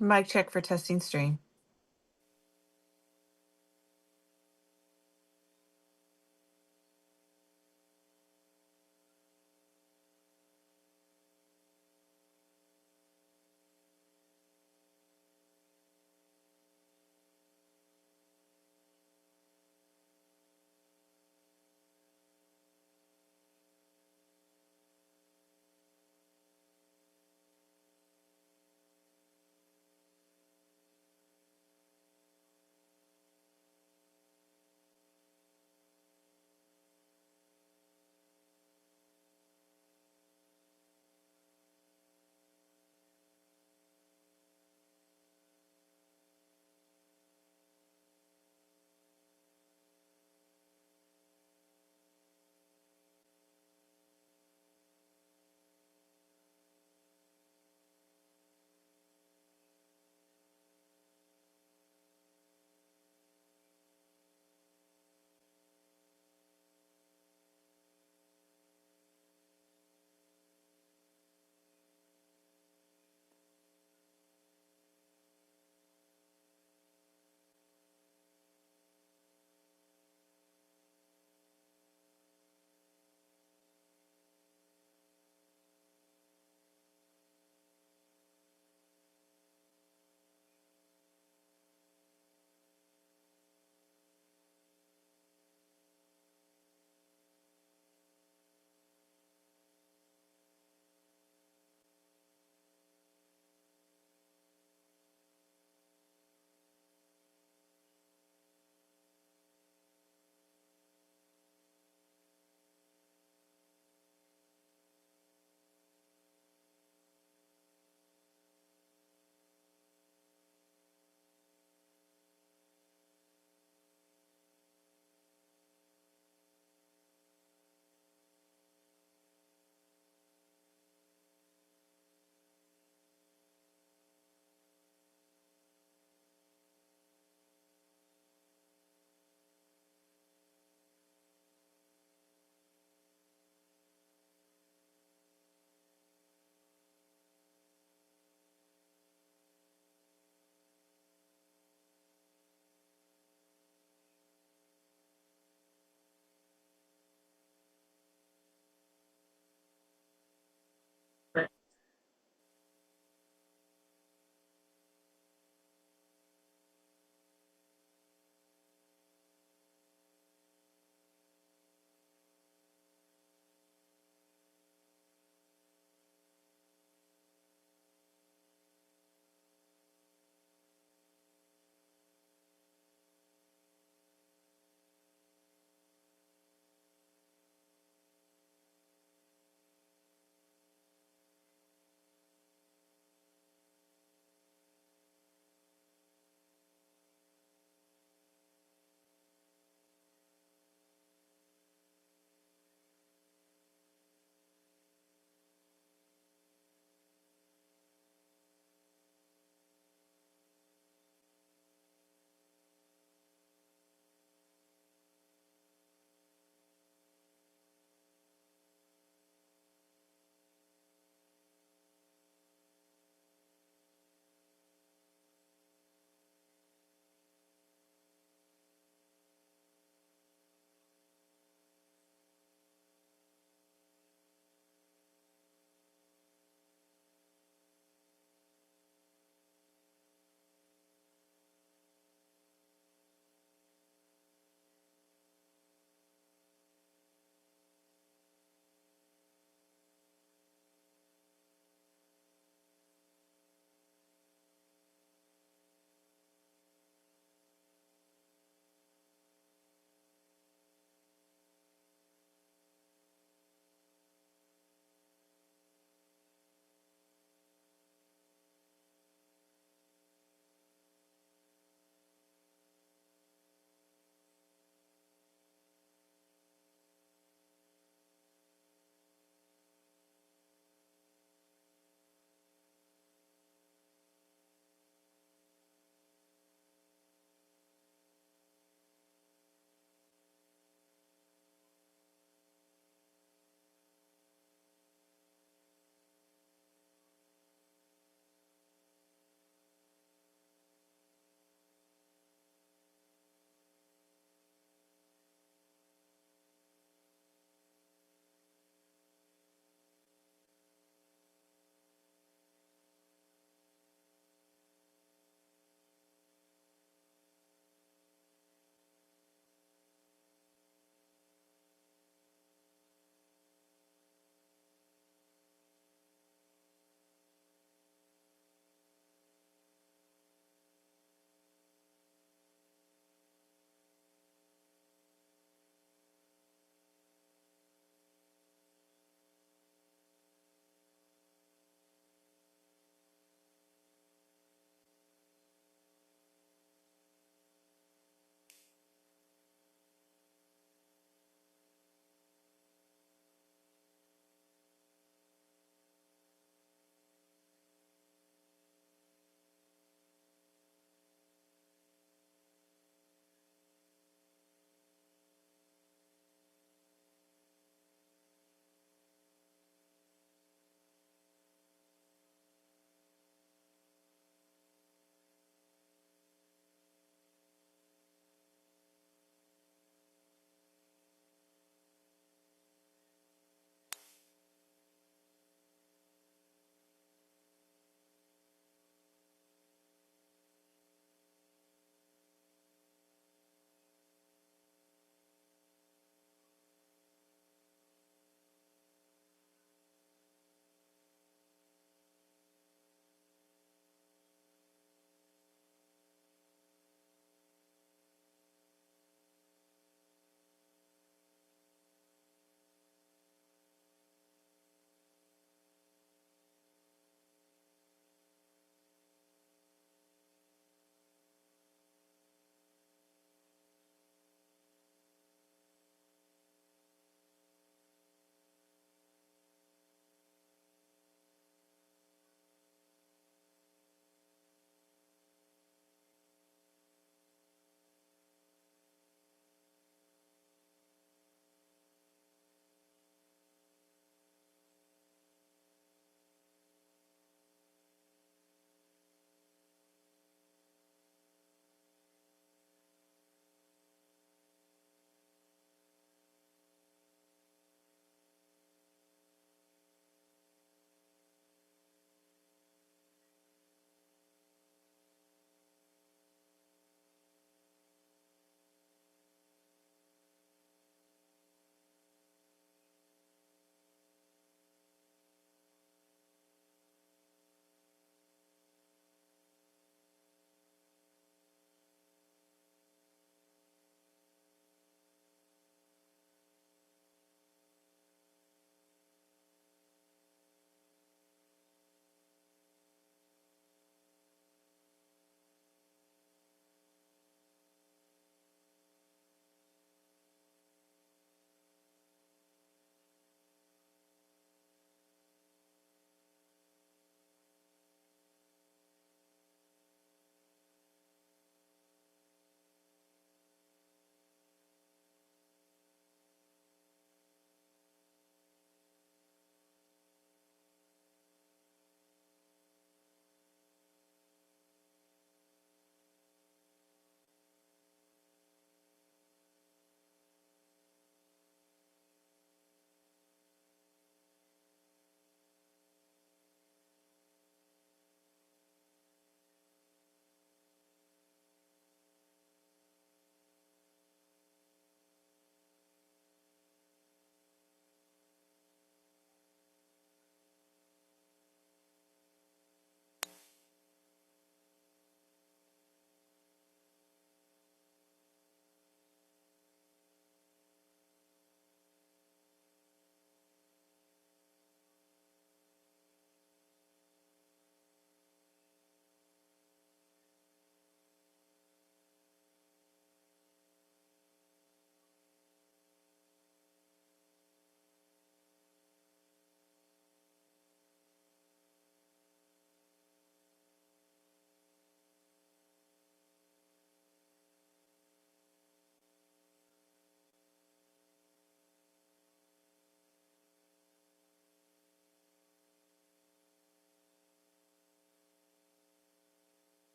Mic check for testing stream.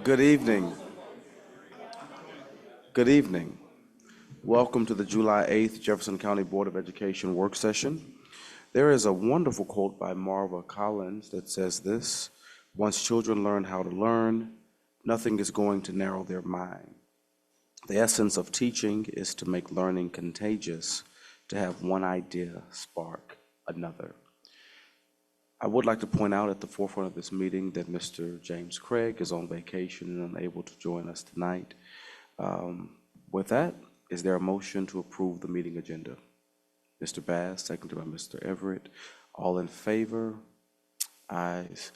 Good evening. Good evening. Welcome to the July 8th Jefferson County Board of Education work session. There is a wonderful quote by Marva Collins that says this: "Once children learn how to learn, nothing is going to narrow their mind. The essence of teaching is to make learning contagious, to have one idea spark another." I would like to point out at the forefront of this meeting that Mr. James Craig is on vacation and unable to join us tonight. With that, is there a motion to approve the meeting agenda? Mr. Bass, seconded by Mr. Everett. All in favor? Ayes.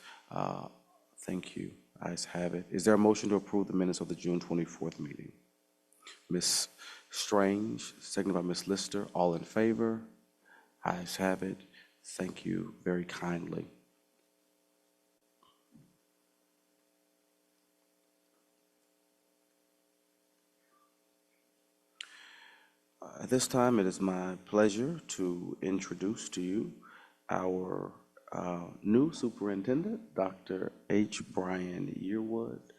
Thank you. Ayes have it. Is there a motion to approve the minutes of the June 24th meeting? Ms. Strange, seconded by Ms. Lister. All in favor? Ayes have it. Thank you very kindly. At this time, it is my pleasure to introduce to you our new superintendent, Dr. H. Brian Yearwood,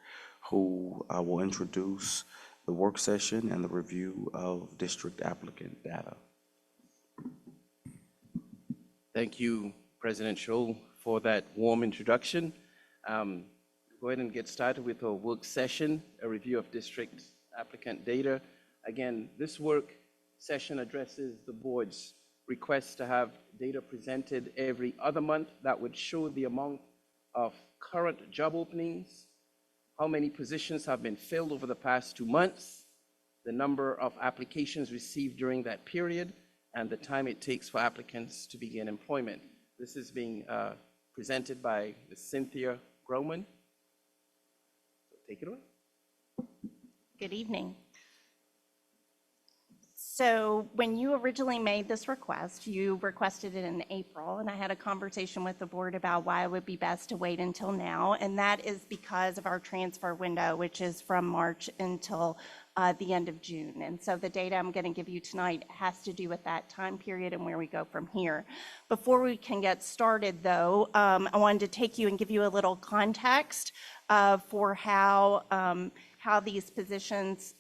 who will introduce the work session and the review of district applicant data. Thank you, President Scholl, for that warm introduction. Go ahead and get started with our work session, a review of district applicant data. Again, this work session addresses the board's request to have data presented every other month that would show the amount of current job openings, how many positions have been filled over the past 2 months, the number of applications received during that period, and the time it takes for applicants to begin employment. This is being presented by Ms. Cynthia Groman. Take it away. Good evening. So when you originally made this request, you requested it in April, and I had a conversation with the board about why it would be best to wait until now, and that is because of our transfer window, which is from March until the end of June. And so the data I'm going to give you tonight has to do with that time period and where we go from here. Before we can get started, though, I wanted to take you and give you a little context for how these positions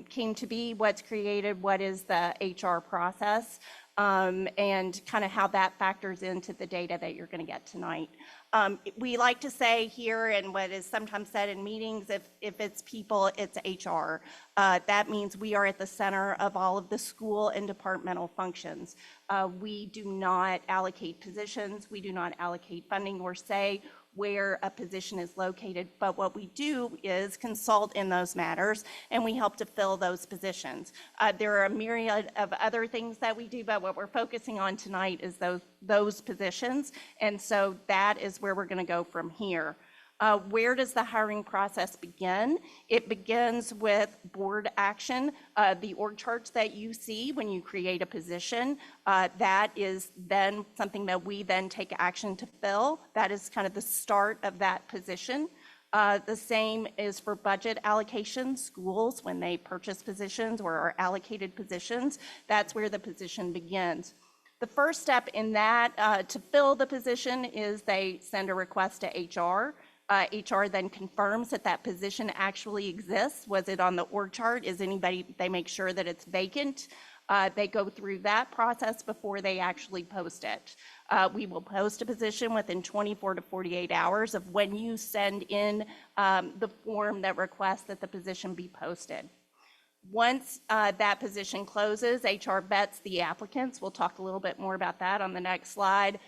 came to be, what's created, what is the HR process, and kind of how that factors into the data that you're going to get tonight. We like to say here, and what is sometimes said in meetings, if it's people, it's HR. That means we are at the center of all of the school and departmental functions. We do not allocate positions, we do not allocate funding or say where a position is located, but what we do is consult in those matters, and we help to fill those positions. There are a myriad of other things that we do, but what we're focusing on tonight is those positions, and so that is where we're going to go from here. Where does the hiring process begin? It begins with board action. The org charts that you see when you create a position, that is then something that we then take action to fill. That is kind of the start of that position. The same is for budget allocation. Schools, when they purchase positions or are allocated positions, that's where the position begins. The first step in that to fill the position is they send a request to HR. HR then confirms that that position actually exists. Was it on the org chart? Is anybody, they make sure that it's vacant. They go through that process before they actually post it. We will post a position within 24 to 48 hours of when you send in the form that requests that the position be posted. Once that position closes, HR vets the applicants. We'll talk a little bit more about that on the next slide.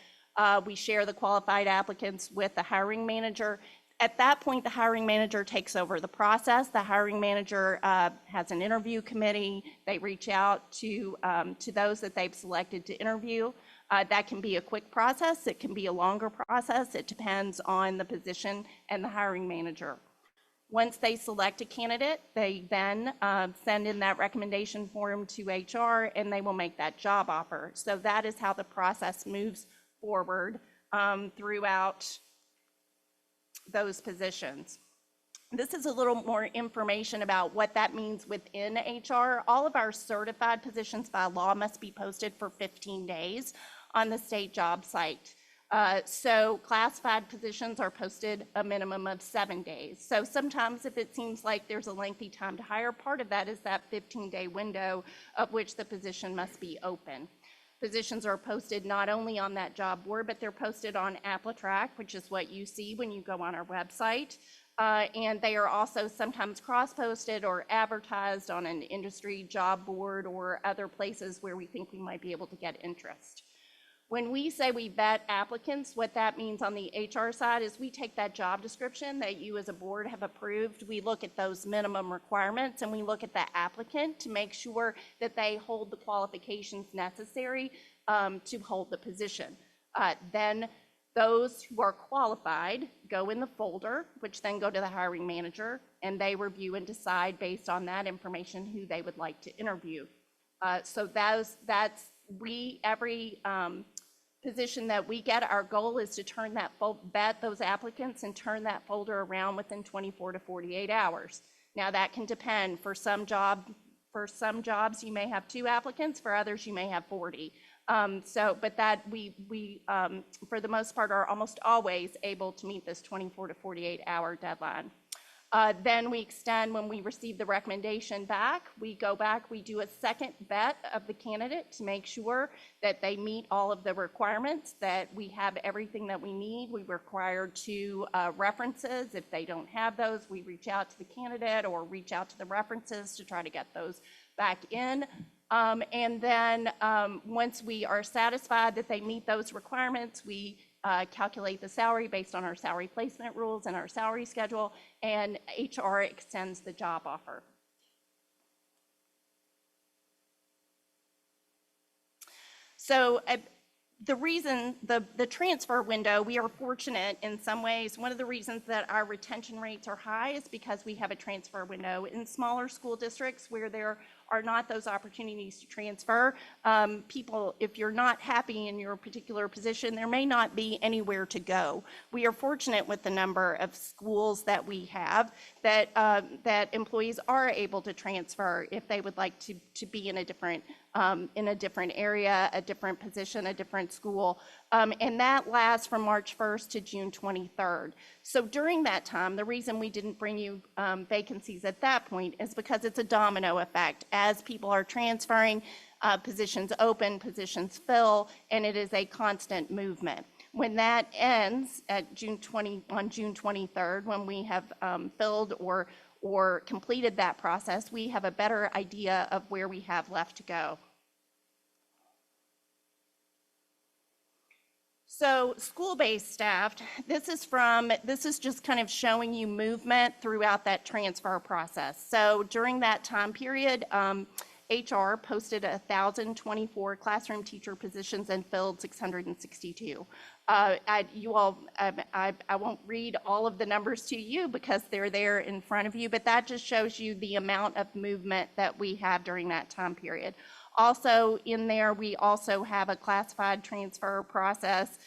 We share the qualified applicants with the hiring manager. At that point, the hiring manager takes over the process. The hiring manager has an interview committee. They reach out to those that they've selected to interview. That can be a quick process. It can be a longer process. It depends on the position and the hiring manager. Once they select a candidate, they then send in that recommendation form to HR, and they will make that job offer. So that is how the process moves forward throughout those positions. This is a little more information about what that means within HR. All of our certified positions by law must be posted for 15 days on the state job site. So classified positions are posted a minimum of 7 days. So sometimes if it seems like there's a lengthy time to hire, part of that is that 15-day window of which the position must be open. Positions are posted not only on that job board, but they're posted on AppleTrack, which is what you see when you go on our website. And they are also sometimes cross-posted or advertised on an industry job board or other places where we think we might be able to get interest. When we say we vet applicants, what that means on the HR side is we take that job description that you as a board have approved, we look at those minimum requirements, and we look at the applicant to make sure that they hold the qualifications necessary to hold the position. Then those who are qualified go in the folder, which then go to the hiring manager, and they review and decide based on that information who they would like to interview. So every position that we get, our goal is to turn that vet those applicants and turn that folder around within 24 to 48 hours. Now that can depend. For some jobs you may have 2 applicants. For others you may have 40. But that we for the most part are almost always able to meet this 24 to 48 hour deadline. Then we extend, when we receive the recommendation back, we go back, we do a second vet of the candidate to make sure that they meet all of the requirements, that we have everything that we need. We require 2 references. If they don't have those, we reach out to the candidate or reach out to the references to try to get those back in. And then once we are satisfied that they meet those requirements, we calculate the salary based on our salary placement rules and our salary schedule, and HR extends the job offer. So the reason, the transfer window, we are fortunate in some ways. One of the reasons that our retention rates are high is because we have a transfer window. In smaller school districts where there are not those opportunities to transfer, people, if you're not happy in your particular position, there may not be anywhere to go. We are fortunate with the number of schools that we have that that employees are able to transfer if they would like to be in a different area, a different position, a different school. And that lasts from March 1st to June 23rd. So during that time, the reason we didn't bring you vacancies at that point is because it's a domino effect. As people are transferring, positions open, positions fill, and it is a constant movement. When that ends at on June 23rd, when we have filled or completed that process, we have a better idea of where we have left to go. So school-based staff, this is just kind of showing you movement throughout that transfer process. So during that time period, HR posted 1,024 classroom teacher positions and filled 662. I won't read all of the numbers to you because they're there in front of you, but that just shows you the amount of movement that we have during that time period. Also in there, we also have a classified transfer process,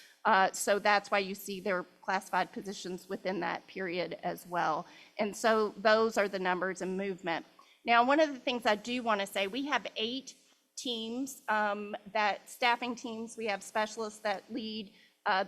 so that's why you see their classified positions within that period as well. And so those are the numbers and movement. Now, one of the things I do want to say, we have 8 teams, staffing teams. We have specialists that lead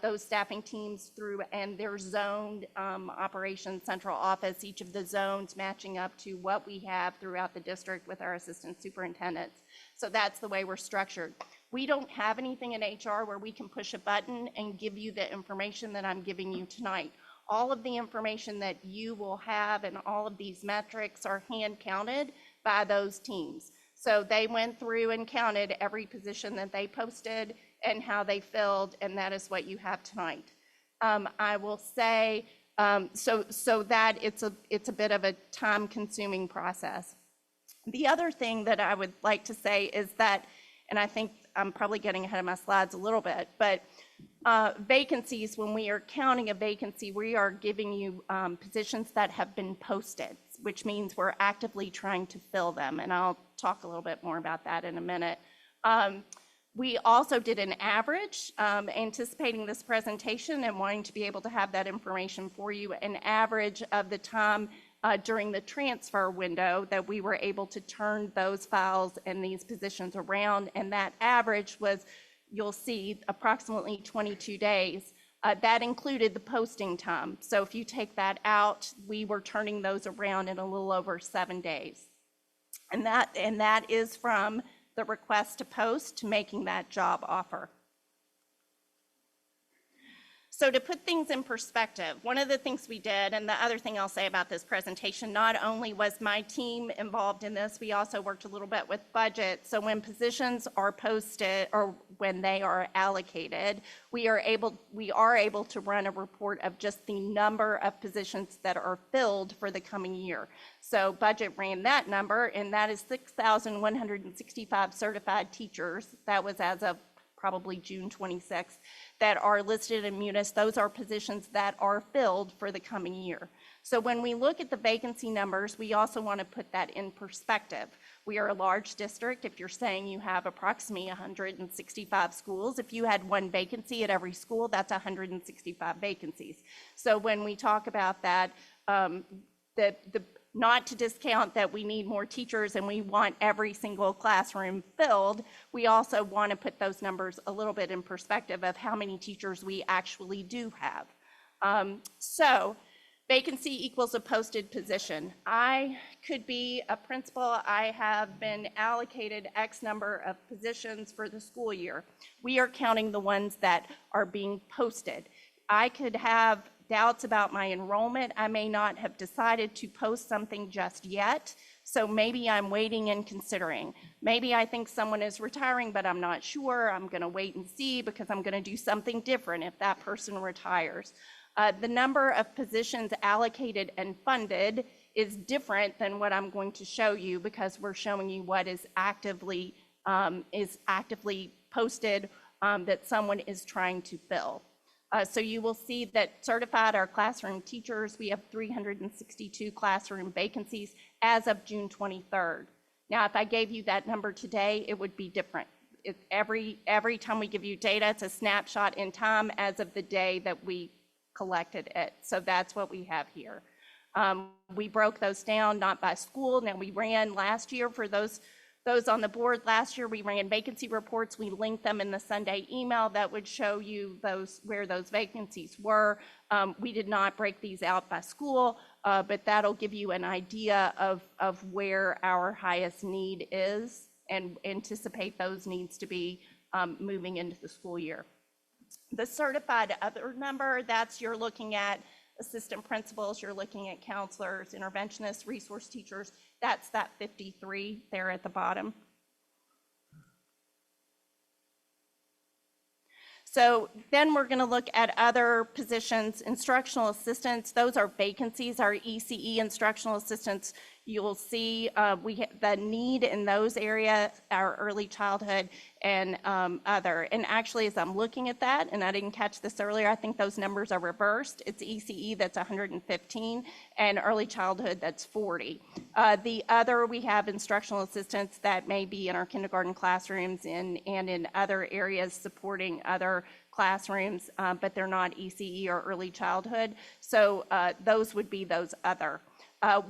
those staffing teams through, and they're zoned operations central office, each of the zones matching up to what we have throughout the district with our assistant superintendents. So that's the way we're structured. We don't have anything in HR where we can push a button and give you the information that I'm giving you tonight. All of the information that you will have and all of these metrics are hand counted by those teams. So they went through and counted every position that they posted and how they filled, and that is what you have tonight. I will say, so that it's a bit of a time-consuming process. The other thing that I would like to say is that, and I think I'm probably getting ahead of my slides a little bit, but vacancies, when we are counting a vacancy, we are giving you positions that have been posted, which means we're actively trying to fill them, and I'll talk a little bit more about that in a minute. We also did an average, anticipating this presentation and wanting to be able to have that information for you, an average of the time during the transfer window that we were able to turn those files and these positions around, and that average was you'll see approximately 22 days. That included the posting time. So if you take that out, we were turning those around in a little over 7 days. And that is from the request to post to making that job offer. So to put things in perspective, one of the things we did, and the other thing I'll say about this presentation, not only was my team involved in this, we also worked a little bit with budget. So when positions are posted or when they are allocated, we are able to run a report of just the number of positions that are filled for the coming year. So budget ran that number, and that is 6,165 certified teachers. That was as of probably June 26th, that are listed in Munis. Those are positions that are filled for the coming year. So when we look at the vacancy numbers, we also want to put that in perspective. We are a large district. If you're saying you have approximately 165 schools, if you had one vacancy at every school, that's 165 vacancies. So when we talk about that, not to discount that we need more teachers and we want every single classroom filled, we also want to put those numbers a little bit in perspective of how many teachers we actually do have. So vacancy equals a posted position. I could be a principal. I have been allocated X number of positions for the school year. We are counting the ones that are being posted. I could have doubts about my enrollment. I may not have decided to post something just yet. So maybe I'm waiting and considering. Maybe I think someone is retiring, but I'm not sure. I'm going to wait and see because I'm going to do something different if that person retires. The number of positions allocated and funded is different than what I'm going to show you because we're showing you what is actively posted that someone is trying to fill. So you will see that certified our classroom teachers, we have 362 classroom vacancies as of June 23rd. Now, if I gave you that number today, it would be different. Every time we give you data, it's a snapshot in time as of the day that we collected it. So that's what we have here. We broke those down not by school. Now we ran last year for those on the board. Last year we ran vacancy reports. We linked them in the Sunday email that would show you where those vacancies were. We did not break these out by school, but that'll give you an idea of where our highest need is and anticipate those needs to be moving into the school year. The certified other number, you're looking at assistant principals, you're looking at counselors, interventionists, resource teachers. That's that 53 there at the bottom. So then we're going to look at other positions. Instructional assistants, those are vacancies. Our ECE instructional assistants, you'll see the need in those areas, our early childhood and other. And actually, as I'm looking at that, and I didn't catch this earlier, I think those numbers are reversed. It's ECE that's 115 and early childhood that's 40. The other, we have instructional assistants that may be in our kindergarten classrooms and in other areas supporting other classrooms, but they're not ECE or early childhood. So those would be those other.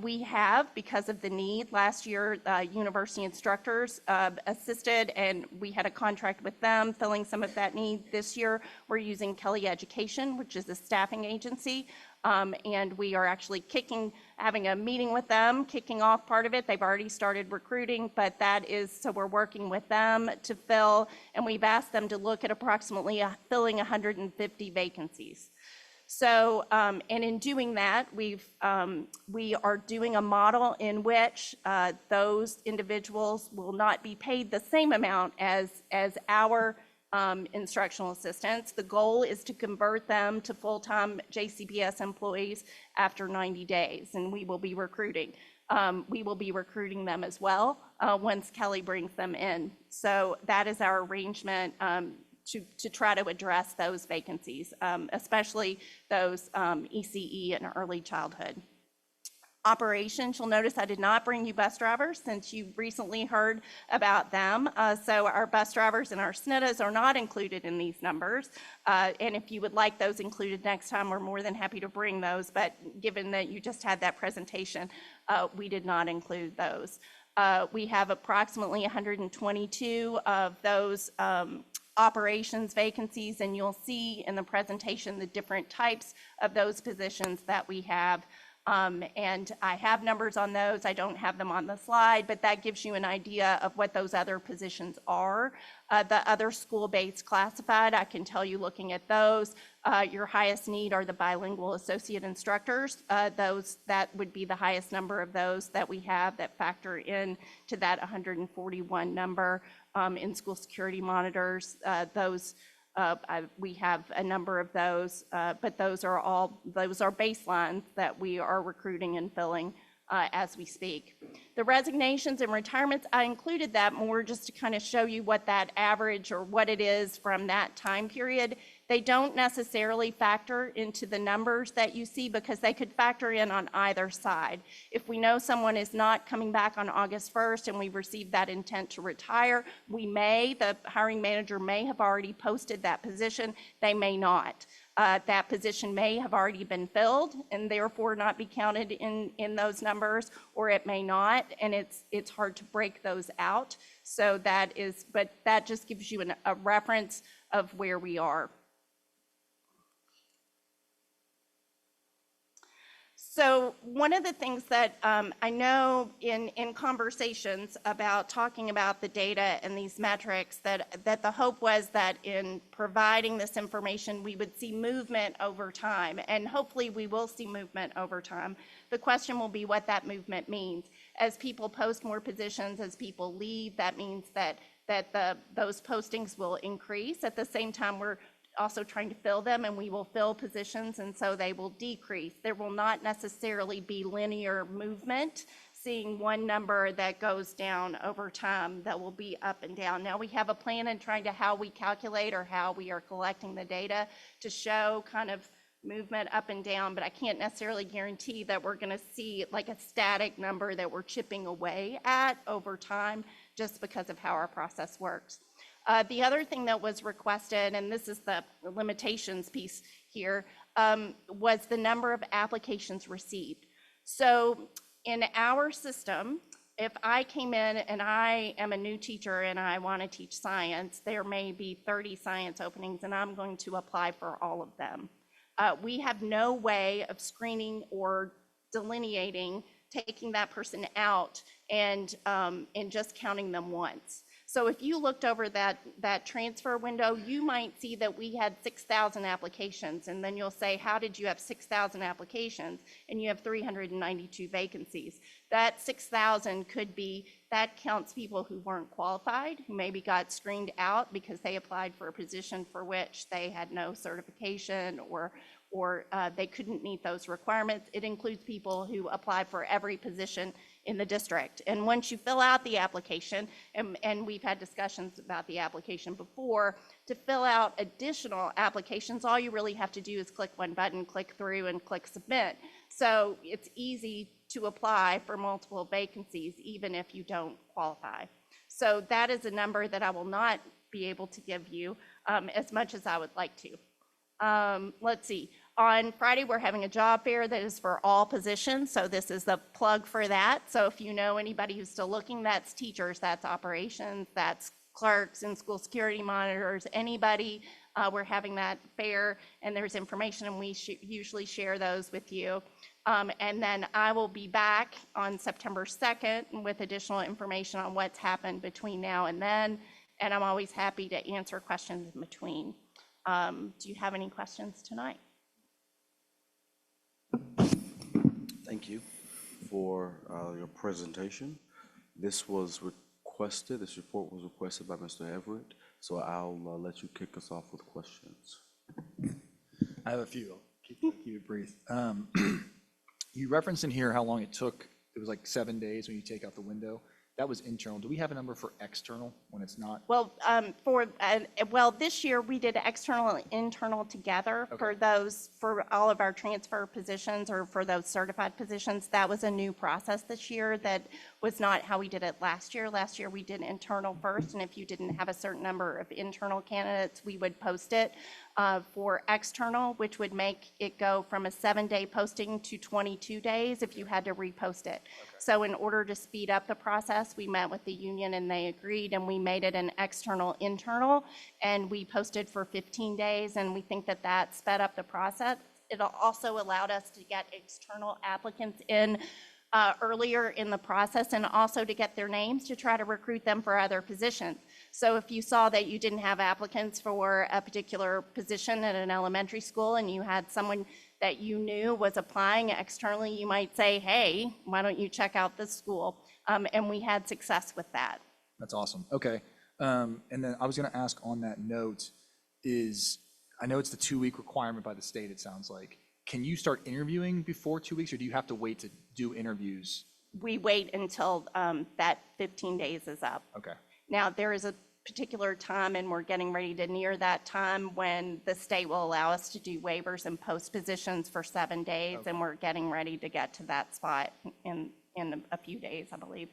We have, because of the need, last year, university instructors assisted, and we had a contract with them filling some of that need. This year, we're using Kelly Education, which is a staffing agency, and we are actually having a meeting with them, kicking off part of it. They've already started recruiting, but so we're working with them to fill, and we've asked them to look at approximately filling 150 vacancies. So, and in doing that, we are doing a model in which those individuals will not be paid the same amount as our instructional assistants. The goal is to convert them to full-time JCBS employees after 90 days, and we will be recruiting. We will be recruiting them as well once Kelly brings them in. So that is our arrangement to try to address those vacancies, especially those ECE and early childhood. Operations, you'll notice I did not bring you bus drivers since you've recently heard about them. So our bus drivers and our SNIDAs are not included in these numbers. And if you would like those included next time, we're more than happy to bring those. But given that you just had that presentation, we did not include those. We have approximately 122 of those operations vacancies, and you'll see in the presentation the different types of those positions that we have. And I have numbers on those. I don't have them on the slide, but that gives you an idea of what those other positions are. The other school-based classified, I can tell you looking at those, your highest need are the bilingual associate instructors. That would be the highest number of those that we have that factor in to that 141 number. In school security monitors, we have a number of those, but those are baselines that we are recruiting and filling as we speak. The resignations and retirements, I included that more just to kind of show you what that average or what it is from that time period. They don't necessarily factor into the numbers that you see because they could factor in on either side. If we know someone is not coming back on August 1st and we've received that intent to retire, the hiring manager may have already posted that position, they may not. That position may have already been filled and therefore not be counted in those numbers, or it may not, and it's hard to break those out. So but that just gives you a reference of where we are. So one of the things that I know in conversations about talking about the data and these metrics, that the hope was that in providing this information, we would see movement over time. And hopefully we will see movement over time. The question will be what that movement means. As people post more positions, as people leave, that means that those postings will increase. At the same time, we're also trying to fill them, and we will fill positions, and so they will decrease. There will not necessarily be linear movement, seeing one number that goes down over time that will be up and down. Now we have a plan in trying to how we calculate or how we are collecting the data to show kind of movement up and down, but I can't necessarily guarantee that we're going to see like a static number that we're chipping away at over time just because of how our process works. The other thing that was requested, and this is the limitations piece here, was the number of applications received. So in our system, if I came in and I am a new teacher and I want to teach science, there may be 30 science openings and I'm going to apply for all of them. We have no way of screening or delineating, taking that person out and just counting them once. So if you looked over that transfer window, you might see that we had 6,000 applications, and then you'll say, how did you have 6,000 applications and you have 392 vacancies? That 6,000 could be, that counts people who weren't qualified, who maybe got screened out because they applied for a position for which they had no certification or they couldn't meet those requirements. It includes people who apply for every position in the district. And once you fill out the application, and we've had discussions about the application before, to fill out additional applications, all you really have to do is click one button, click through, and click submit. So it's easy to apply for multiple vacancies, even if you don't qualify. So that is a number that I will not be able to give you as much as I would like to. Let's see. On Friday, we're having a job fair that is for all positions, so this is the plug for that. So if you know anybody who's still looking, that's teachers, that's operations, that's clerks and school security monitors, anybody, we're having that fair, and there's information, and we usually share those with you. And then I will be back on September 2nd with additional information on what's happened between now and then, and I'm always happy to answer questions in between. Do you have any questions tonight? Thank you for your presentation. This was requested, this report was requested by Mr. Everett, so I'll let you kick us off with questions. I have a few. I'll keep it brief. You referenced in here how long it took. It was like 7 days when you take out the window. That was internal. Do we have a number for external when it's not? Well, this year we did external and internal together. Okay. For all of our transfer positions or for those certified positions. That was a new process this year. That was not how we did it last year. Last year we did internal first, and if you didn't have a certain number of internal candidates, we would post it. for external, which would make it go from a 7-day posting to 22 days if you had to repost it. So in order to speed up the process, we met with the union and they agreed, and we made it an external internal, and we posted for 15 days, and we think that that sped up the process. It also allowed us to get external applicants in earlier in the process, and also to get their names to try to recruit them for other positions. So if you saw that you didn't have applicants for a particular position at an elementary school and you had someone that you knew was applying externally, you might say, hey, why don't you check out this school? And we had success with that. That's awesome. Okay. And then I was going to ask on that note I know it's the 2-week requirement by the state, it sounds like. Can you start interviewing before 2 weeks, or do you have to wait to do interviews? We wait until that 15 days is up. Okay. Now, there is a particular time, and we're getting ready to near that time, when the state will allow us to do waivers and post positions for 7 days, and we're getting ready to get to that spot in a few days, I believe.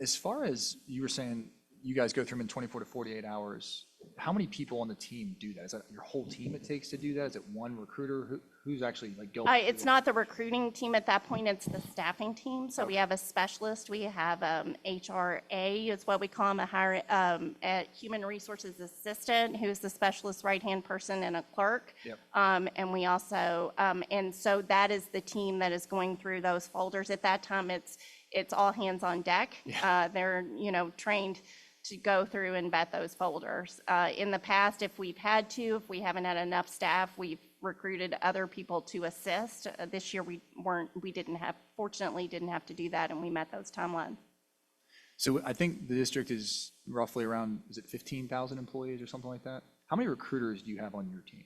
As far as you were saying, you guys go through them in 24 to 48 hours. How many people on the team do that? Is that your whole team it takes to do that? Is it one recruiter? Who's actually like going? It's not the recruiting team at that point, it's the staffing team. So we have a specialist, we have HRA is what we call them, a human resources assistant, who's the specialist right-hand person, and a clerk. Yep. And we also, and so that is the team that is going through those folders. At that time, it's all hands on deck. They're, trained to go through and vet those folders. In the past, if we haven't had enough staff, we've recruited other people to assist. This year, fortunately didn't have to do that, and we met those timelines. So I think the district is roughly around, is it 15,000 employees or something like that? How many recruiters do you have on your team?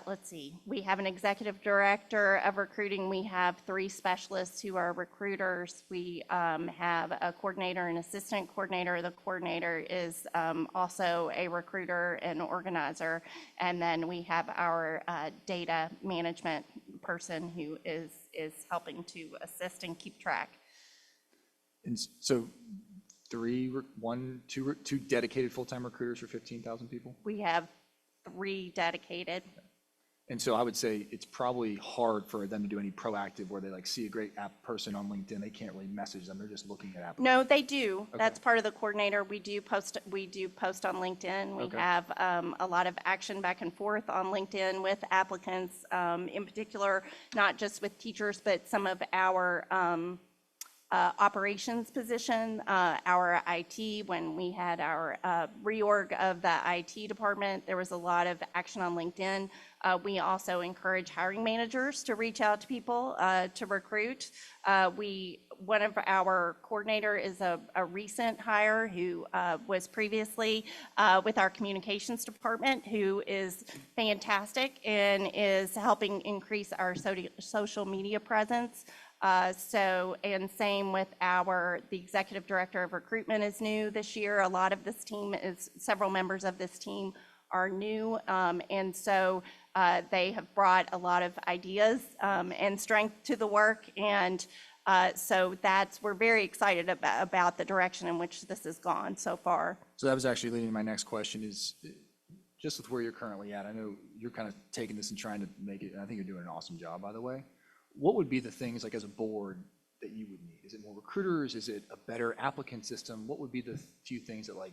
Let's see, we have an executive director of recruiting. We have 3 specialists who are recruiters. We have a coordinator and assistant coordinator. The coordinator is also a recruiter and organizer. And then we have our data management person who is helping to assist and keep track. And so 2 dedicated full-time recruiters for 15,000 people? We have 3 dedicated. And so I would say it's probably hard for them to do any proactive where they like see a great person on LinkedIn. They can't really message them. They're just looking at applicants. No, they do. Okay. That's part of the coordinator. We do post on LinkedIn. We Okay. have a lot of action back and forth on LinkedIn with applicants, in particular, not just with teachers, but some of our operations position, our IT. When we had our reorg of the IT department, there was a lot of action on LinkedIn. We also encourage hiring managers to reach out to people to recruit. One of our coordinator is a recent hire who was previously with our communications department, who is fantastic and is helping increase our social media presence. And same with the executive director of recruitment is new this year. A lot of this team several members of this team are new. And so they have brought a lot of ideas and strength to the work. And so we're very excited about the direction in which this has gone so far. So that was actually leading to my next question is just with where you're currently at. I know you're kind of taking this and trying to make it, and I think you're doing an awesome job, by the way. What would be the things like as a board that you would need? Is it more recruiters? Is it a better applicant system? What would be the few things that like,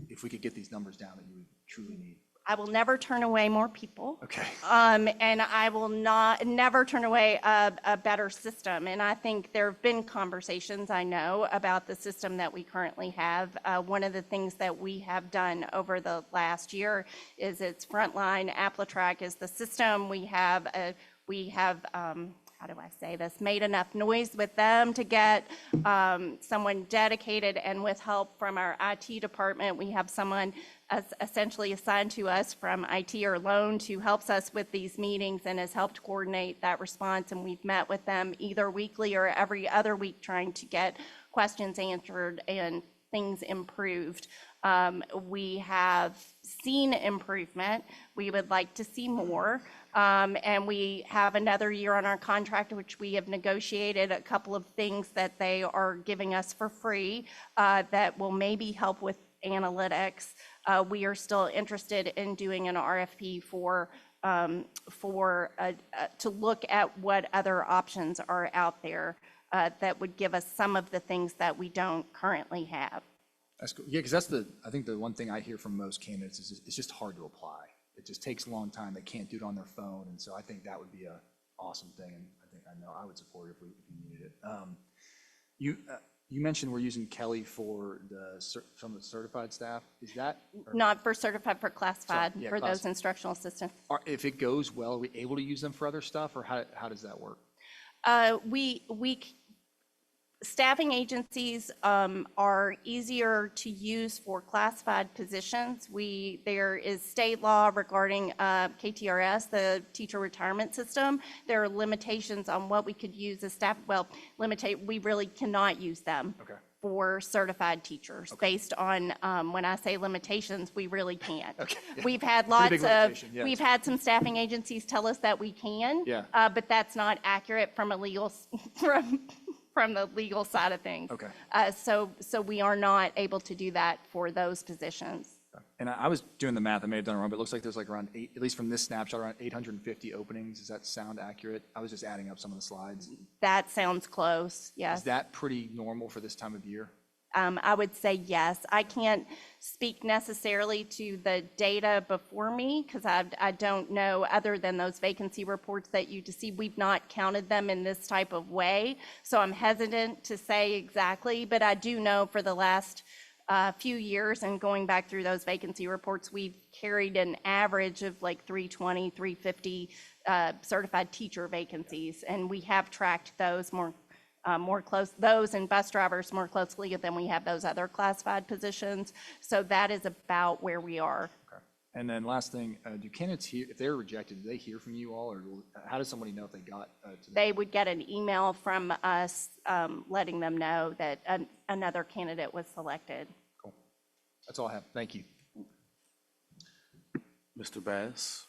if we could get these numbers down, that you would truly need? I will never turn away more people. Okay. And I will never turn away a better system. And I think there have been conversations, I know, about the system that we currently have. One of the things that we have done over the last year is it's Frontline. AppleTrack is the system. We have how do I say this, made enough noise with them to get someone dedicated, and with help from our IT department, we have someone essentially assigned to us from IT or loan who helps us with these meetings and has helped coordinate that response. And we've met with them either weekly or every other week trying to get questions answered and things improved. We have seen improvement. We would like to see more. And we have another year on our contract, which we have negotiated a couple of things that they are giving us for free that will maybe help with analytics. we are still interested in doing an RFP to look at what other options are out there that would give us some of the things that we don't currently have. That's cool. Yeah, because I think the one thing I hear from most candidates is it's just hard to apply. It just takes a long time. They can't do it on their phone. And so I think that would be a awesome thing. And I know I would support it if you needed it. You mentioned we're using Kelly for some of the certified staff. Is that? Not for certified, for classified, yeah, for those instructional assistants. If it goes well, are we able to use them for other stuff, or how does that work? Staffing agencies are easier to use for classified positions. There is state law regarding KTRS, the teacher retirement system. There are limitations on what we could use as staff. Well, we really cannot use them for certified teachers based on, when I say limitations, we really can't. We've had we've had some staffing agencies tell us that we can, but that's not accurate from a legal, from the legal side of things. So we are not able to do that for those positions. And I was doing the math, I may have done it wrong, but it looks like there's like around at least from this snapshot, around 850 openings. Does that sound accurate? I was just adding up some of the slides. That sounds close, yes. Is that pretty normal for this time of year? I would say yes. I can't speak necessarily to the data before me because I don't know, other than those vacancy reports that you see, we've not counted them in this type of way. So I'm hesitant to say exactly, but I do know for the last few years and going back through those vacancy reports, we've carried an average of like 320, 350 certified teacher vacancies, and we have tracked those those and bus drivers more closely than we have those other classified positions. So that is about where we are. And then last thing, do candidates hear, if they're rejected, do they hear from you all, or how does somebody know if they got to They would get an email from us letting them know that another candidate was selected. Cool. That's all I have. Thank you. Mr. Bass?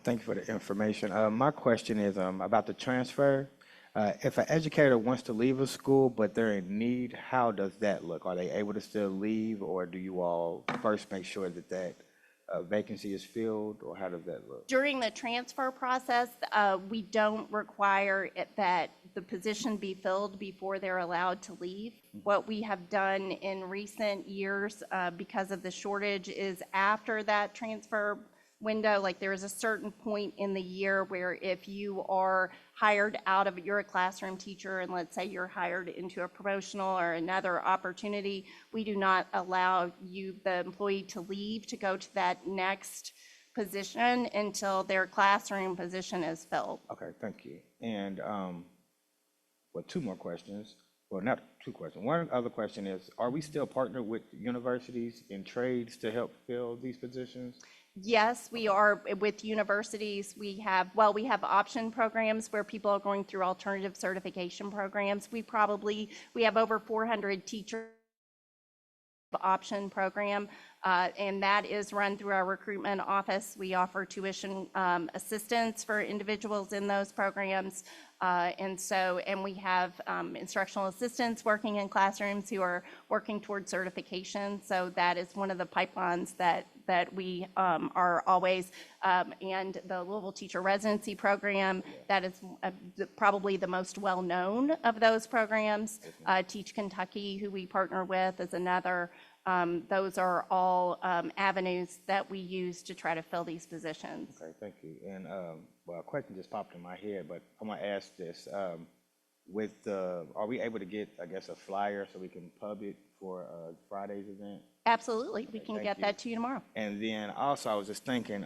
Thank you for the information. My question is about the transfer. If an educator wants to leave a school, but they're in need, how does that look? Are they able to still leave, or do you all first make sure that vacancy is filled, or how does that look? During the transfer process, we don't require that the position be filled before they're allowed to leave. What we have done in recent years, because of the shortage, is after that transfer window, like there is a certain point in the year where if you are hired out of, you're a classroom teacher, and let's say you're hired into a promotional or another opportunity, we do not allow you, the employee, to leave to go to that next position until their classroom position is filled. Okay, thank you. And two more questions. Well, not two questions. One other question is, are we still partnered with universities and trades to help fill these positions? Yes, we are with universities. We have option programs where people are going through alternative certification programs. We have over 400 teachers option program, and that is run through our recruitment office. We offer tuition assistance for individuals in those programs. And we have instructional assistants working in classrooms who are working towards certification. So that is one of the pipelines that we are always, and the Louisville Teacher Residency Program, that is probably the most well-known of those programs. Teach Kentucky, who we partner with, is another. Those are all avenues that we use to try to fill these positions. Okay, thank you. And a question just popped in my head, but I'm gonna ask this. Are we able to get, I guess, a flyer so we can pub it for Friday's event? Absolutely, we can get that to you tomorrow. And then also, I was just thinking,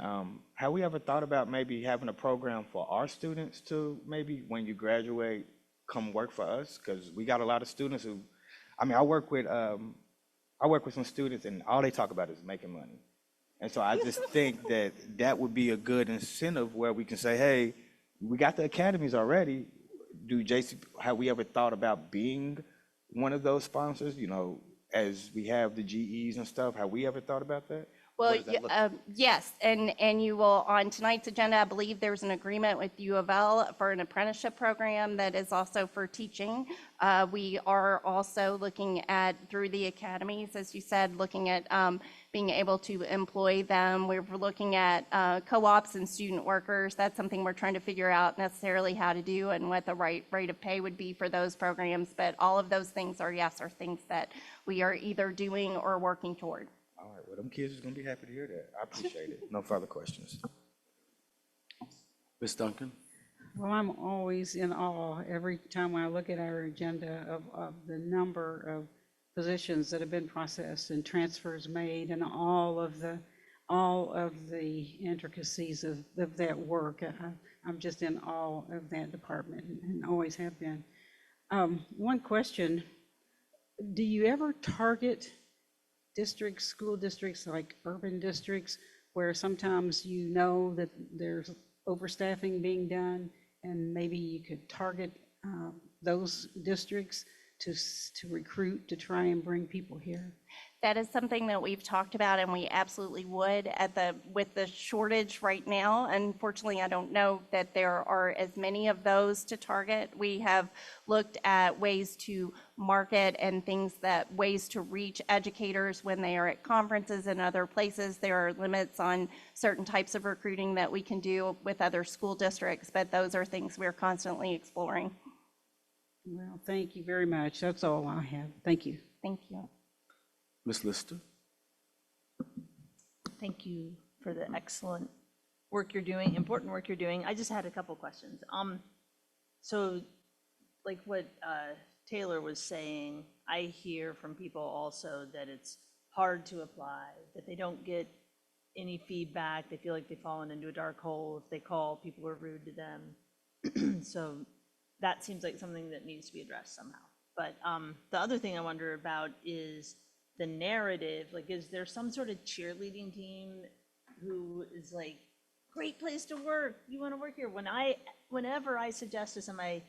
have we ever thought about maybe having a program for our students to maybe, when you graduate, come work for us? Because we got a lot of students who, I work with some students, and all they talk about is making money. And so I just think that would be a good incentive where we can say, hey, we got the academies already. Have we ever thought about being one of those sponsors? You know, as we have the GEs and stuff, have we ever thought about that? Well, What does that look yes, and you will, on tonight's agenda, I believe there's an agreement with U of L for an apprenticeship program that is also for teaching. We are also looking at, through the academies, as you said, looking at being able to employ them. We're looking at co-ops and student workers. That's something we're trying to figure out necessarily how to do and what the right rate of pay would be for those programs. But all of those things are, yes, are things that we are either doing or working toward. All right, well, them kids is gonna be happy to hear that. I appreciate it. No further questions. Ms. Duncan? Well, I'm always in awe every time I look at our agenda of the number of positions that have been processed and transfers made and all of the intricacies of that work. I'm just in awe of that department and always have been. One question, do you ever target districts, school districts, like urban districts, where sometimes you know that there's overstaffing being done, and maybe you could target those districts to recruit, to try and bring people here? That is something that we've talked about, and we absolutely would with the shortage right now. Unfortunately, I don't know that there are as many of those to target. We have looked at ways to market and ways to reach educators when they are at conferences and other places. There are limits on certain types of recruiting that we can do with other school districts, but those are things we're constantly exploring. Well, thank you very much. That's all I have. Thank you. Thank you. Ms. Lister? Thank you for the excellent work you're doing, important work you're doing. I just had a couple questions. So like what Taylor was saying, I hear from people also that it's hard to apply, that they don't get any feedback. They feel like they've fallen into a dark hole. If they call, people are rude to them. So that seems like something that needs to be addressed somehow. But the other thing I wonder about is the narrative. Like, is there some sort of cheerleading team who is like, great place to work, you want to work here? Whenever I suggest to somebody,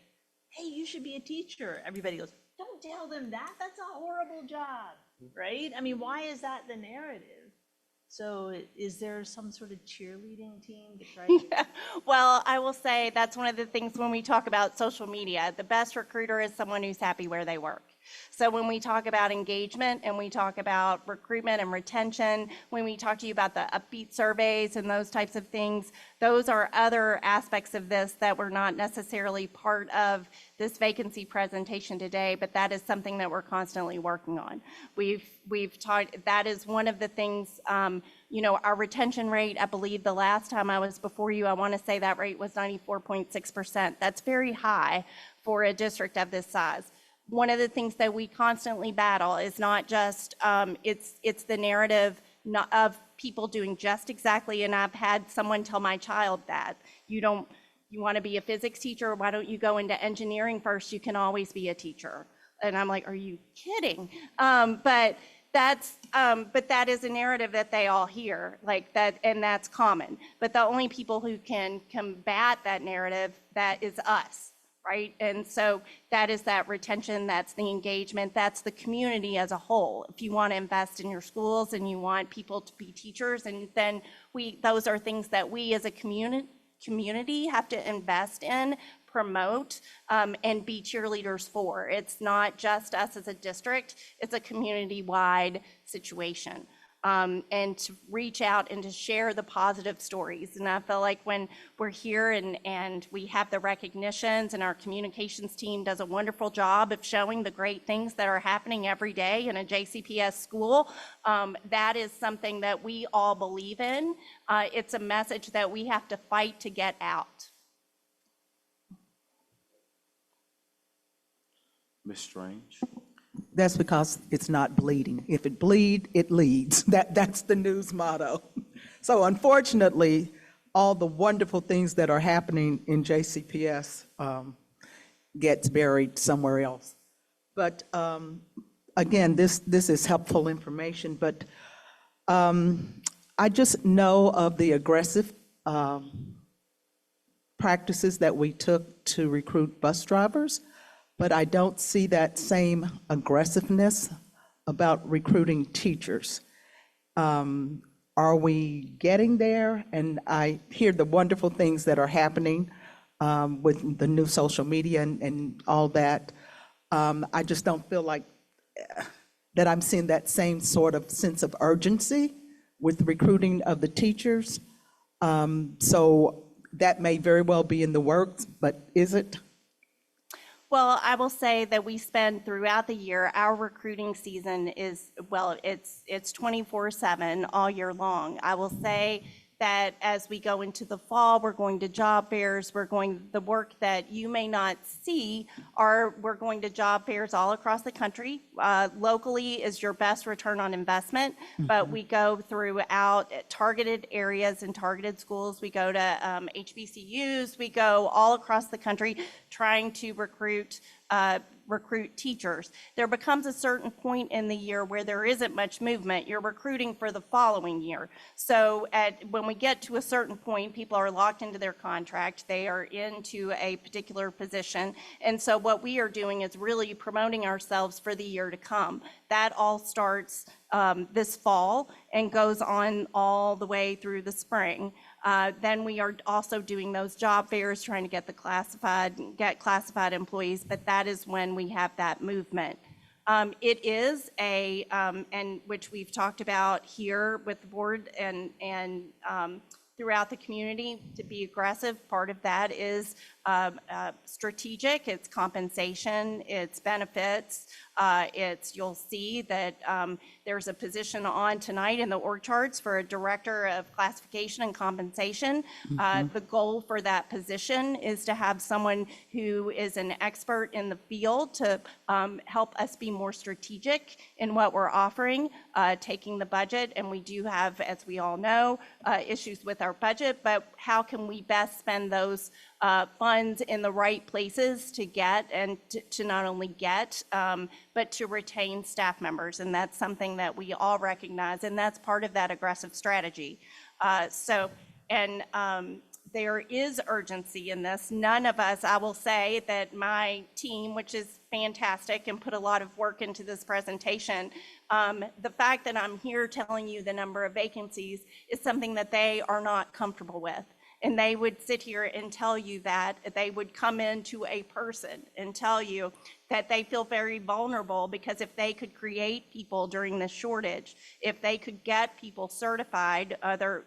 hey, you should be a teacher, everybody goes, don't tell them that, that's a horrible job, right? I mean, why is that the narrative? So is there some sort of cheerleading team to try to? Yeah. Well, I will say that's one of the things when we talk about social media, the best recruiter is someone who's happy where they work. So when we talk about engagement and we talk about recruitment and retention, when we talk to you about the upbeat surveys and those types of things, those are other aspects of this that were not necessarily part of this vacancy presentation today, but that is something that we're constantly working on. We've talked, that is one of the things, you know, our retention rate, I believe the last time I was before you, I want to say that rate was 94.6%. That's very high for a district of this size. One of the things that we constantly battle is not just, it's the narrative of people doing just exactly, and I've had someone tell my child that, you want to be a physics teacher, why don't you go into engineering first? You can always be a teacher. And I'm like, are you kidding? But that is a narrative that they all hear, like that, and that's common. But the only people who can combat that narrative, that is us. Right? And so that is that retention, that's the engagement, that's the community as a whole. If you want to invest in your schools and you want people to be teachers, and then those are things that we as a community have to invest in, promote, and be cheerleaders for. It's not just us as a district, it's a community-wide situation. And to reach out and to share the positive stories. And I feel like when we're here and we have the recognitions, and our communications team does a wonderful job of showing the great things that are happening every day in a JCPS school, that is something that we all believe in. It's a message that we have to fight to get out. Ms. Strange? That's because it's not bleeding. If it bleed, it leads. That's the news motto. So unfortunately, all the wonderful things that are happening in JCPS gets buried somewhere else. But again, this is helpful information, but I just know of the aggressive practices that we took to recruit bus drivers, but I don't see that same aggressiveness about recruiting teachers. are we getting there? And I hear the wonderful things that are happening with the new social media and all that. I just don't feel like that I'm seeing that same sort of sense of urgency with recruiting of the teachers. So that may very well be in the works, but is it? Well, I will say that we spend throughout the year, our recruiting season is, well, it's 24/7 all year long. I will say that as we go into the fall, we're going to job fairs, the work that you may not see we're going to job fairs all across the country. Locally is your best return on investment, but we go throughout targeted areas and targeted schools. We go to HBCUs, we go all across the country trying to recruit teachers. There becomes a certain point in the year where there isn't much movement. You're recruiting for the following year. So when we get to a certain point, people are locked into their contract. They are into a particular position. And so what we are doing is really promoting ourselves for the year to come. That all starts this fall and goes on all the way through the spring. Then we are also doing those job fairs, trying to get classified employees, but that is when we have that movement. It is and which we've talked about here with the board and throughout the community, to be aggressive. Part of that is strategic, it's compensation, it's benefits, you'll see that there's a position on tonight in the org charts for a director of classification and compensation. The goal for that position is to have someone who is an expert in the field to help us be more strategic in what we're offering, taking the budget, and we do have, as we all know, issues with our budget, but how can we best spend those funds in the right places to get and to not only get, but to retain staff members. And that's something that we all recognize, and that's part of that aggressive strategy. There is urgency in this. None of us, I will say that my team, which is fantastic and put a lot of work into this presentation, the fact that I'm here telling you the number of vacancies is something that they are not comfortable with. And they would sit here and tell you that. They would come into a person and tell you that they feel very vulnerable because if they could create people during this shortage, if they could get people certified,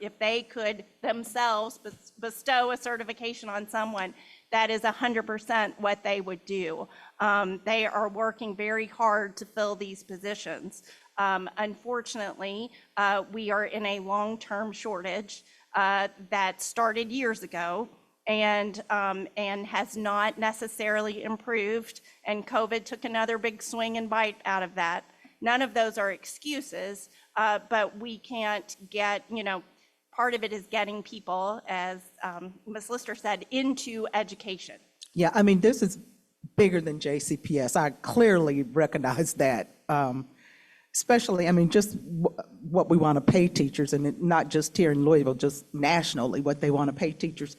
if they could themselves bestow a certification on someone, that is 100% what they would do. They are working very hard to fill these positions. Unfortunately, we are in a long-term shortage that started years ago and has not necessarily improved, and COVID took another big swing and bite out of that. None of those are excuses, but we can't get, part of it is getting people, as Ms. Lister said, into education. Yeah, I mean, this is bigger than JCPS. I clearly recognize that. Especially, I mean, just what we want to pay teachers, and not just here in Louisville, just nationally, what they want to pay teachers.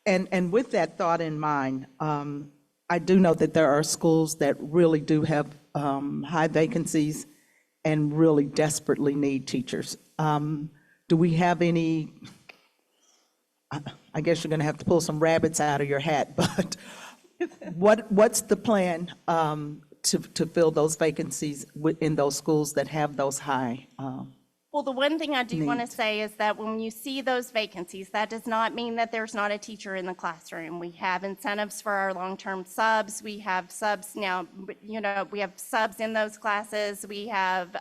And with that thought in mind, I do know that there are schools that really do have high vacancies and really desperately need teachers. Do we have any, I guess you're going to have to pull some rabbits out of your hat, but what's the plan to fill those vacancies in those schools that have those high? Well, the one thing I do want to say is that when you see those vacancies, that does not mean that there's not a teacher in the classroom. We have incentives for our long-term subs. We have subs now, we have subs in those classes. We have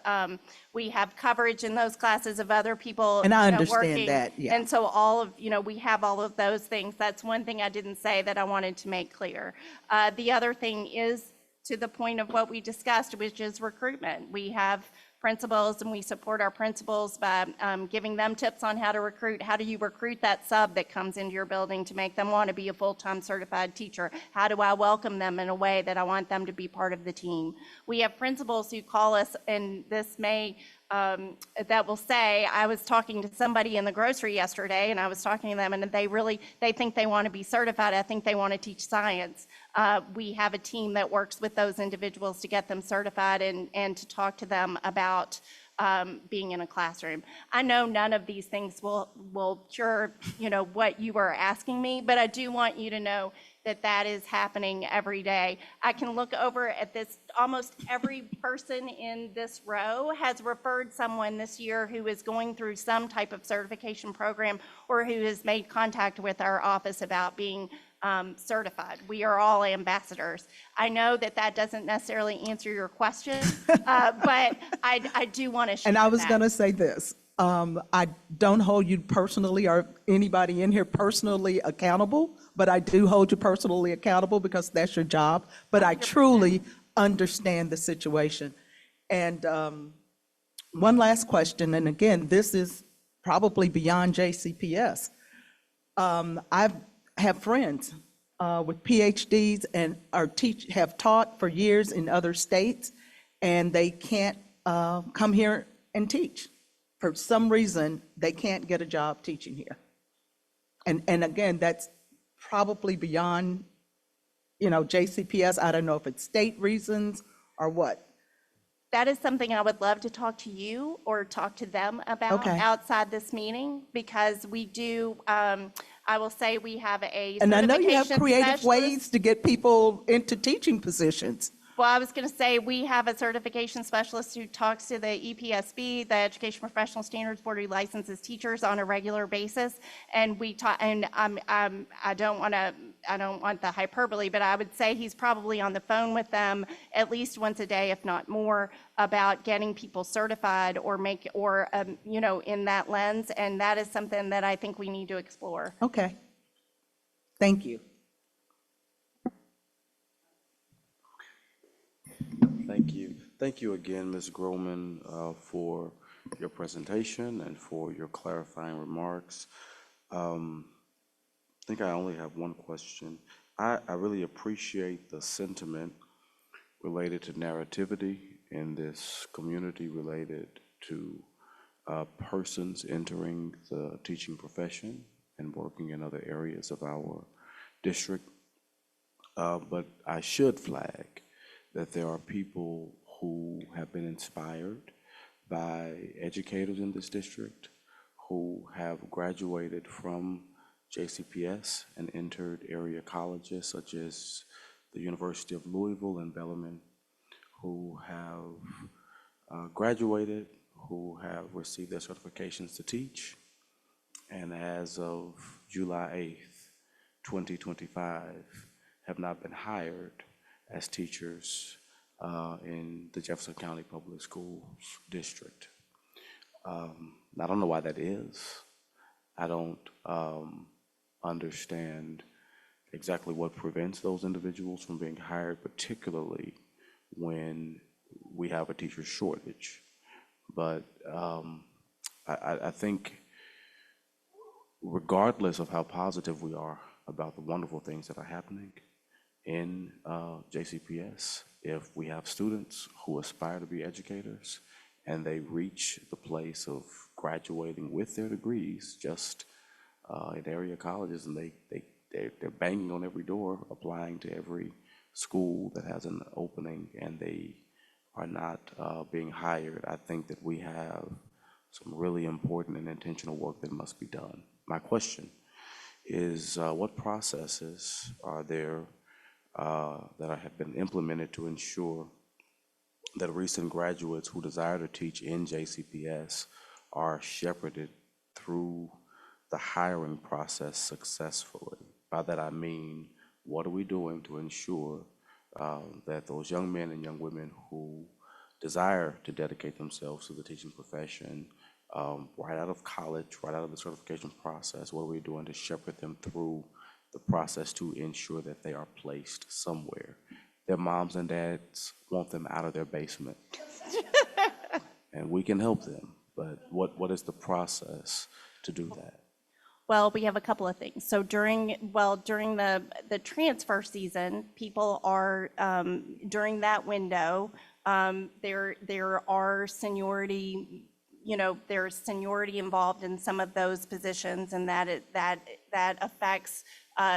coverage in those classes of other people. And I understand working. that, yeah. And so we have all of those things. That's one thing I didn't say that I wanted to make clear. The other thing is to the point of what we discussed, which is recruitment. We have principals and we support our principals by giving them tips on how to recruit. How do you recruit that sub that comes into your building to make them want to be a full-time certified teacher? How do I welcome them in a way that I want them to be part of the team? We have principals who call us, and this may that will say, I was talking to somebody in the grocery yesterday and I was talking to them and they think they want to be certified. I think they want to teach science. We have a team that works with those individuals to get them certified and to talk to them about being in a classroom. I know none of these things will cure, what you are asking me, but I do want you to know that that is happening every day. I can look over at this, almost every person in this row has referred someone this year who is going through some type of certification program or who has made contact with our office about being certified. We are all ambassadors. I know that that doesn't necessarily answer your question, but I do want to share And I was that. going to say this. I don't hold you personally or anybody in here personally accountable, but I do hold you personally accountable because that's your job. But I truly understand the situation. And one last question, and again, this is probably beyond JCPS. I have friends with PhDs and have taught for years in other states, and they can't come here and teach. For some reason, they can't get a job teaching here. And again, that's probably beyond, JCPS. I don't know if it's state reasons or what. That is something I would love to talk to you or talk to them about Okay. outside this meeting, because we do, I will say we have a And I know you have certification creative specialist. ways to get people into teaching positions. Well, I was going to say, we have a certification specialist who talks to the EPSB, the Education Professional Standards Board, who licenses teachers on a regular basis. And we talk, and I don't want the hyperbole, but I would say he's probably on the phone with them at least once a day, if not more, about getting people certified or in that lens. And that is something that I think we need to explore. Okay. Thank you. Thank you. Thank you again, Ms. Groman, for your presentation and for your clarifying remarks. I think I only have one question. I really appreciate the sentiment related to narrativity in this community related to persons entering the teaching profession and working in other areas of our district. But I should flag that there are people who have been inspired by educators in this district who have graduated from JCPS and entered area colleges such as the University of Louisville and Bellarmine, who have graduated, who have received their certifications to teach, and as of July 8th, 2025, have not been hired as teachers in the Jefferson County Public Schools District. I don't know why that is. I don't understand exactly what prevents those individuals from being hired, particularly when we have a teacher shortage. But I think regardless of how positive we are about the wonderful things that are happening in JCPS, if we have students who aspire to be educators and they reach the place of graduating with their degrees just in area colleges, and they're banging on every door, applying to every school that has an opening, and they are not being hired, I think that we have some really important and intentional work that must be done. My question is, what processes are there that have been implemented to ensure that recent graduates who desire to teach in JCPS are shepherded through the hiring process successfully? By that I mean, what are we doing to ensure that those young men and young women who desire to dedicate themselves to the teaching profession right out of college, right out of the certification process, what are we doing to shepherd them through the process to ensure that they are placed somewhere? Their moms and dads want them out of their basement. And we can help them, but what is the process to do that? Well, we have a couple of things. So during the transfer season, people are, during that window, there are seniority, there's seniority involved in some of those positions, and that affects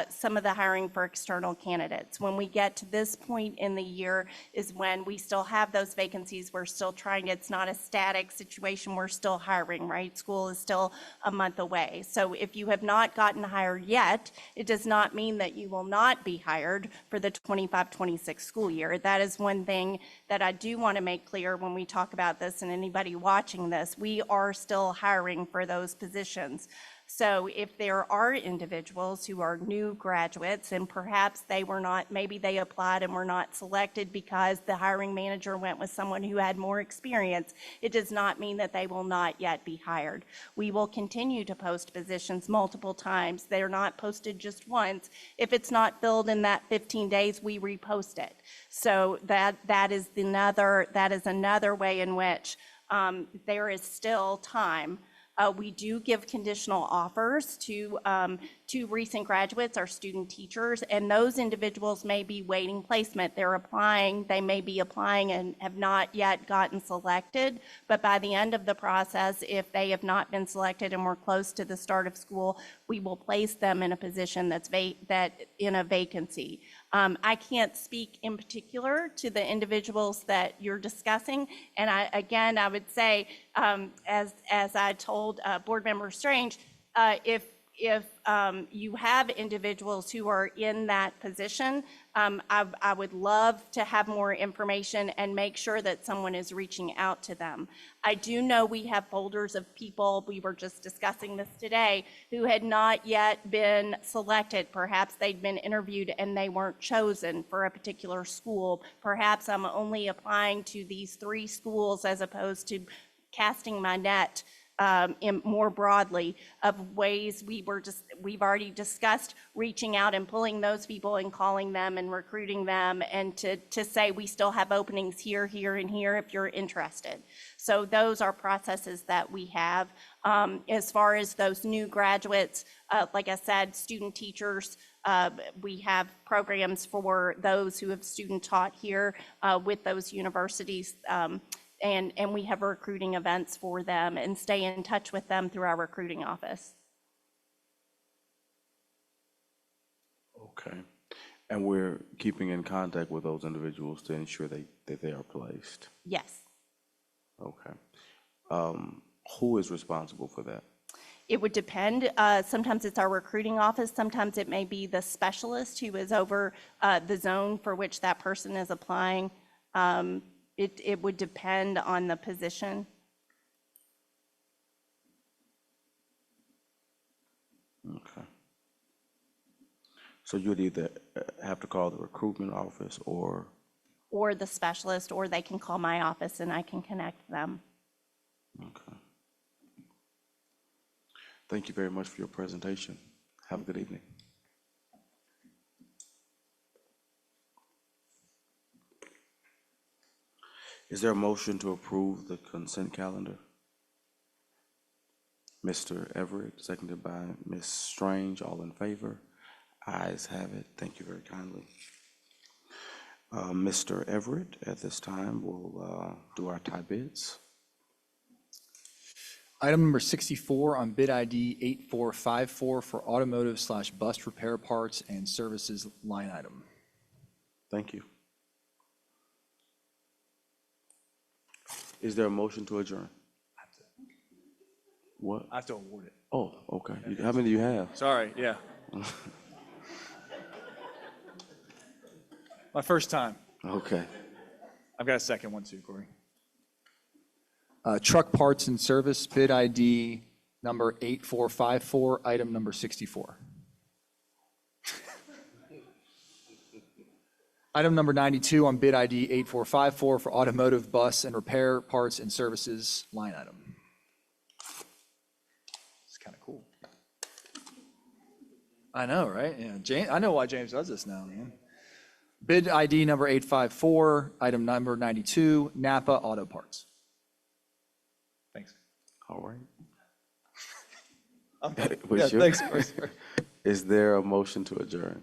some of the hiring for external candidates. When we get to this point in the year is when we still have those vacancies. We're still trying, it's not a static situation. We're still hiring, right? School is still a month away. So if you have not gotten hired yet, it does not mean that you will not be hired for the 25-26 school year. That is one thing that I do want to make clear when we talk about this, and anybody watching this, we are still hiring for those positions. So if there are individuals who are new graduates and perhaps they were not, maybe they applied and were not selected because the hiring manager went with someone who had more experience, it does not mean that they will not yet be hired. We will continue to post positions multiple times. They're not posted just once. If it's not filled in that 15 days, we repost it. So that is another way in which there is still time. We do give conditional offers to recent graduates, our student teachers, and those individuals may be waiting placement. They're applying, they may be applying and have not yet gotten selected, but by the end of the process, if they have not been selected and we're close to the start of school, we will place them in a position that's in a vacancy. I can't speak in particular to the individuals that you're discussing, and I would say, as I told Board Member Strange, if you have individuals who are in that position, I would love to have more information and make sure that someone is reaching out to them. I do know we have folders of people, we were just discussing this today, who had not yet been selected. Perhaps they'd been interviewed and they weren't chosen for a particular school. Perhaps I'm only applying to these 3 schools as opposed to casting my net more broadly of ways we've already discussed reaching out and pulling those people and calling them and recruiting them, and to say we still have openings here, here, and here if you're interested. So those are processes that we have. As far as those new graduates, like I said, student teachers, we have programs for those who have student taught here with those universities. And we have recruiting events for them and stay in touch with them through our recruiting office. Okay. And we're keeping in contact with those individuals to ensure that they are placed? Yes. Okay. Who is responsible for that? It would depend. Sometimes it's our recruiting office. Sometimes it may be the specialist who is over the zone for which that person is applying. It would depend on the position. Okay. So you'd either have to call the recruitment office or the specialist, or they can call my office and I can connect them. Okay. Thank you very much for your presentation. Have a good evening. Is there a motion to approve the consent calendar? Mr. Everett, seconded by Ms. Strange, all in favor? Ayes have it. Thank you very kindly. Mr. Everett, at this time, will do our tie bids. Item number 64 on bid ID 8454 for automotive/bus repair parts and services line item. Thank you. Is there a motion to adjourn? What? I have to award it. Oh, okay. How many do you have? Sorry, yeah. My first time. Okay. I've got a second one too, Corey. Truck parts and service, bid ID number 8454, item number 64. Item number 92 on bid ID 8454 for automotive, bus, and repair parts and services line item. It's kind of cool. I know, right? Yeah, James, I know why James does this now, man. Bid ID number 854, item number 92, Napa Auto Parts. Thanks. All right. Yeah, thanks. Is there a motion to adjourn?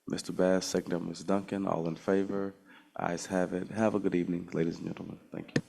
Mr. Bass, second by Ms. Duncan, all in favor? Ayes have it. Have a good evening, ladies and gentlemen. Thank you.